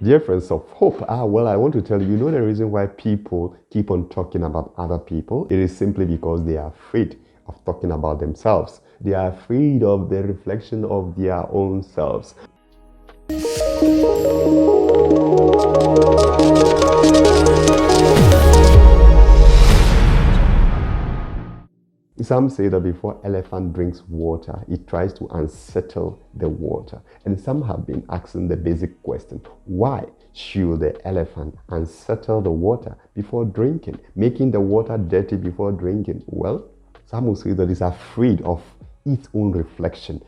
Dear friends of hope, well, I want to tell you, the reason why people keep on talking about other people? It is simply because they are afraid of talking about themselves. They are afraid of the reflection of their own selves. Some say that before elephant drinks water, it tries to unsettle the water. And some have been asking the basic question, why should the elephant unsettle the water before drinking, making the water dirty before drinking? Well, some will say that it's afraid of its own reflection.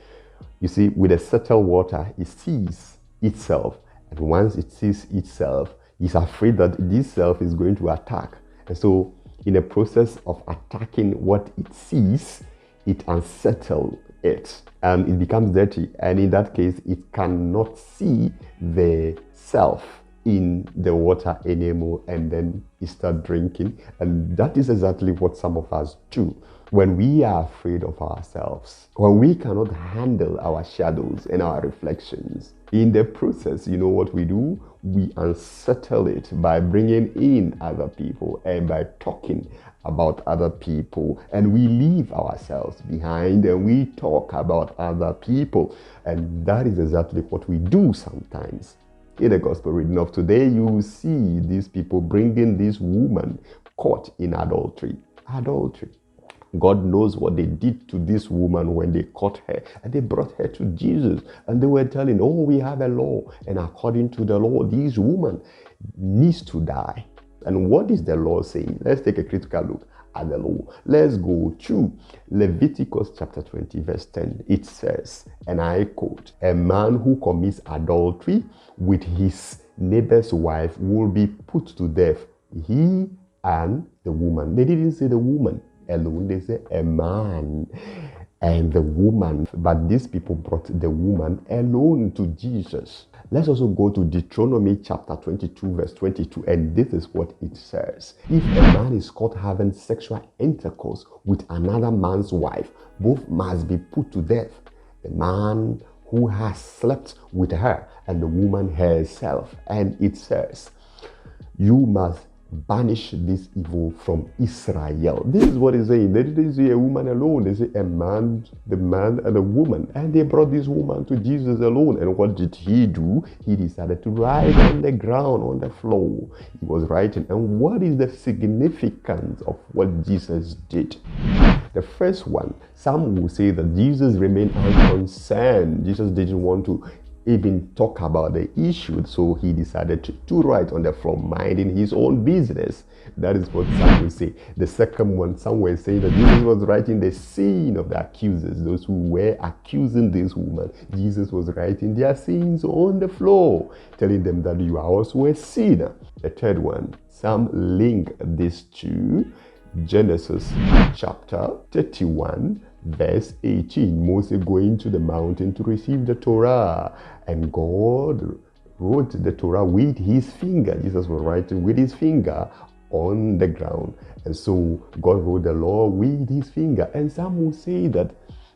You see, with the settled water, it sees itself. And once it sees itself, it's afraid that this self is going to attack. And so in the process of attacking what it sees, it unsettles it and it becomes dirty. And in that case, it cannot see the self in the water anymore, and then it starts drinking. And that is exactly what some of us do. When we are afraid of ourselves, when we cannot handle our shadows and our reflections, in the process, you know what we do? We unsettle it by bringing in other people and by talking about other people, and we leave ourselves behind and we talk about other people. And that is exactly what we do sometimes. In the gospel reading of today, you will see these people bringing this woman caught in adultery. Adultery. God knows what they did to this woman when they caught her, and they brought her to Jesus, and they were telling, oh, we have a law, and according to the law, this woman needs to die. And what is the law saying? Let's take a critical look at the law. Let's go to Leviticus chapter 20 verse 10. It says, and I quote, a man who commits adultery with his neighbor's wife will be put to death, he and the woman. They didn't say the woman alone, they say a man and the woman, but these people brought the woman alone to Jesus. Let's also go to Deuteronomy chapter 22 verse 22, and this is what it says. If a man is caught having sexual intercourse with another man's wife, both must be put to death, the man who has slept with her and the woman herself. And it says, you must banish this evil from Israel. This is what it's saying. They didn't say a woman alone. They say a man, the man and a woman. And they brought this woman to Jesus alone. And what did he do? He decided to write on the ground, on the floor. He was writing. And what is the significance of what Jesus did? The first one, some will say that Jesus remained unconcerned. Jesus didn't want to even talk about the issue, so he decided to write on the floor, minding his own business. That is what some will say. The second one, some were saying that Jesus was writing the sin of the accusers, those who were accusing this woman. Jesus was writing their sins on the floor, telling them that you are also a sinner. The third one, some link this to Genesis chapter 31 verse 18. Moses going to the mountain to receive the Torah, and God wrote the Torah with his finger. Jesus was writing with his finger on the ground, and so God wrote the law with his finger. And some will say that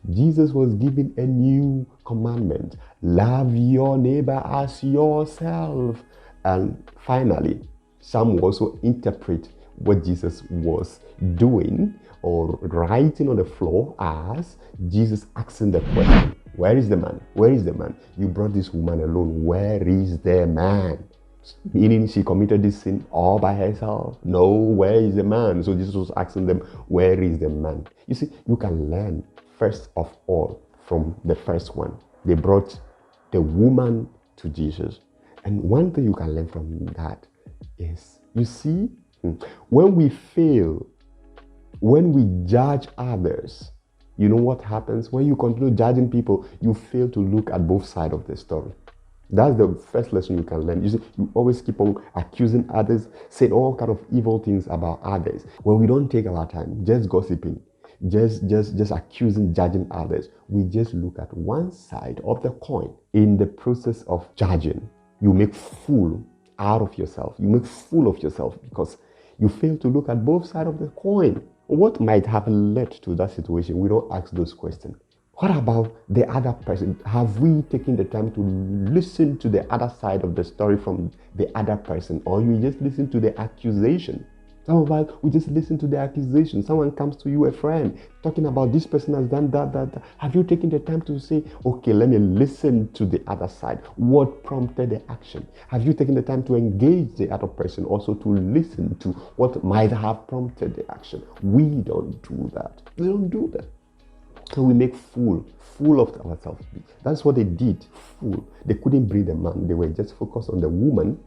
Jesus was giving a new commandment: love your neighbor as yourself. And finally, some will also interpret what Jesus was doing or writing on the floor as Jesus asking the question, where is the man? Where is the man? You brought this woman alone. Where is the man? Meaning she committed this sin all by herself? No, where is the man? So Jesus was asking them, where is the man? You see, you can learn first of all from the first one. They brought the woman to Jesus. And one thing you can learn from that is, you see, when we fail, when we judge others, you know what happens? When you continue judging people, you fail to look at both sides of the story. That's the first lesson you can learn. You see, you always keep on accusing others, saying all kind of evil things about others. When we don't take our time, just gossiping, just accusing, judging others, we just look at one side of the coin. In the process of judging, you make fool out of yourself. You make fool of yourself because you fail to look at both sides of the coin. What might have led to that situation? We don't ask those questions. What about the other person? Have we taken the time to listen to the other side of the story from the other person? Or you just listen to the accusation? Some of us, we just listen to the accusation. Someone comes to you, a friend, talking about this person has done that. Have you taken the time to say, okay, let me listen to the other side? What prompted the action? Have you taken the time to engage the other person, also to listen to what might have prompted the action? We don't do that. We don't do that. So we make fool of ourselves. That's what they did, fool. They couldn't bring the man. They were just focused on the woman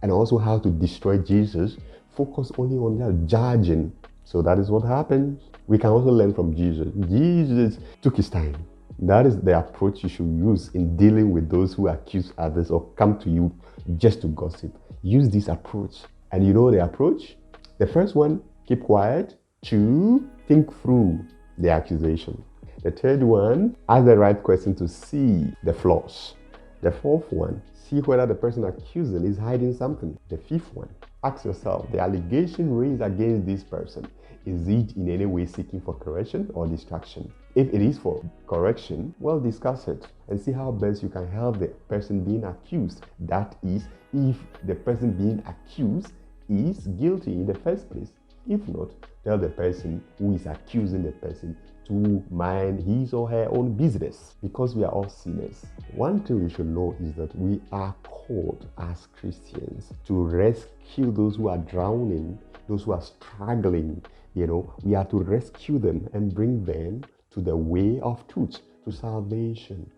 and also how to destroy Jesus. Focus only on their judging. So that is what happens. We can also learn from Jesus. Jesus took his time. That is the approach you should use in dealing with those who accuse others or come to you just to gossip. Use this approach. And you know the approach? The first one, keep quiet. 2, think through the accusation. The third one, ask the right question to see the flaws. The fourth one, see whether the person accusing is hiding something. The fifth one, ask yourself, the allegation raised against this person, is it in any way seeking for correction or distraction? If it is for correction, well, discuss it and see how best you can help the person being accused. That is, if the person being accused is guilty in the first place. If not, tell the person who is accusing the person to mind his or her own business, because we are all sinners. One thing we should know is that we are called as Christians to rescue those who are drowning, those who are struggling. We are to rescue them and bring them to the way of truth, to salvation.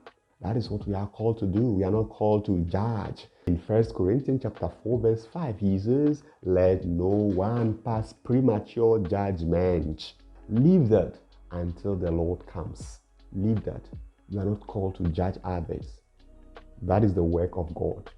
That is what we are called to do. We are not called to judge. In 1 Corinthians chapter 4, verse 5, he says, let no one pass premature judgment. Leave that until the Lord comes. Leave that. You are not called to judge others. That is the work of God.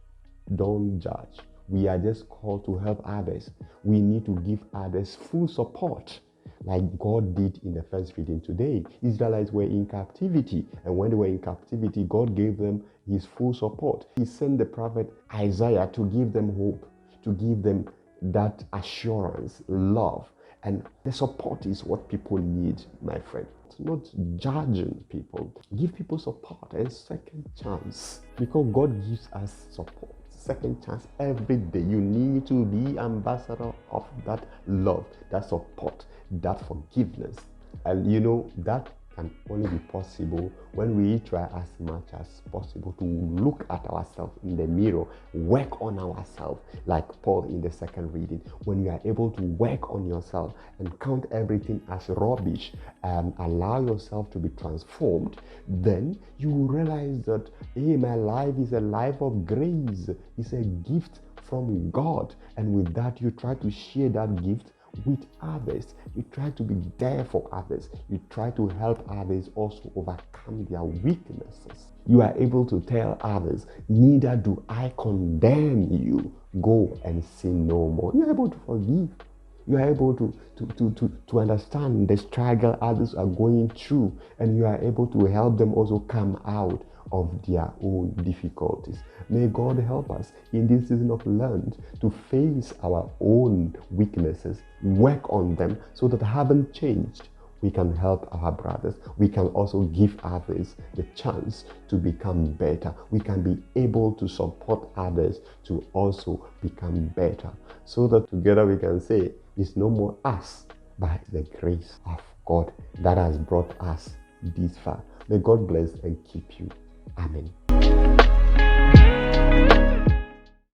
Don't judge. We are just called to help others. We need to give others full support, like God did in the first reading today. Israelites were in captivity, and when they were in captivity, God gave them his full support. He sent the prophet Isaiah to give them hope, to give them that assurance, love. And the support is what people need, my friend. It's not judging people. Give people support and second chance, because God gives us support. Second chance every day. You need to be ambassador of that love, that support, that forgiveness. And that can only be possible when we try as much as possible to look at ourselves in the mirror, work on ourselves, like Paul in the second reading. When you are able to work on yourself and count everything as rubbish and allow yourself to be transformed, then you will realize that, hey, my life is a life of grace. It's a gift from God. And with that, you try to share that gift with others. You try to be there for others. You try to help others also overcome their weaknesses. You are able to tell others, neither do I condemn you. Go and sin no more. You are able to forgive. You are able to understand the struggle others are going through, and you are able to help them also come out of their own difficulties. May God help us in this season of Lent to face our own weaknesses, work on them, so that having changed, we can help our brothers. We can also give others the chance to become better. We can be able to support others to also become better, so that together we can say, it's no more us, but the grace of God that has brought us this far. May God bless and keep you. Amen.